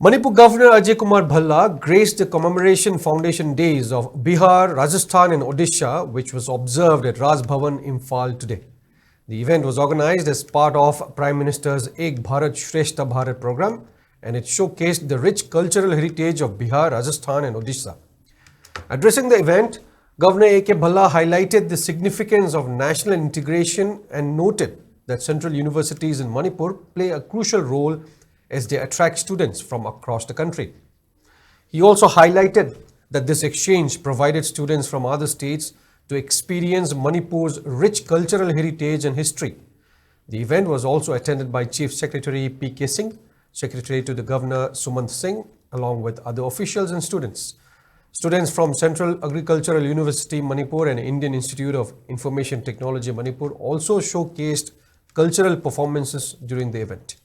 Manipur Governor Ajay Kumar Bhalla graced the commemoration foundation days of Bihar, Rajasthan and Odisha, which was observed at Raj Bhavan, Imphal today. The event was organized as part of Prime Minister's Ek Bharat Shrestha Bharat program, and it showcased the rich cultural heritage of Bihar, Rajasthan and Odisha. Addressing the event, Governor A.K. Bhalla highlighted the significance of national integration and noted that central universities in Manipur play a crucial role as they attract students from across the country. He also highlighted that this exchange provided students from other states to experience Manipur's rich cultural heritage and history. The event was also attended by Chief Secretary P.K. Singh, Secretary to the Governor Sumant Singh, along with other officials and students. Students from Central Agricultural University Manipur and Indian Institute of Information Technology Manipur also showcased cultural performances during the event.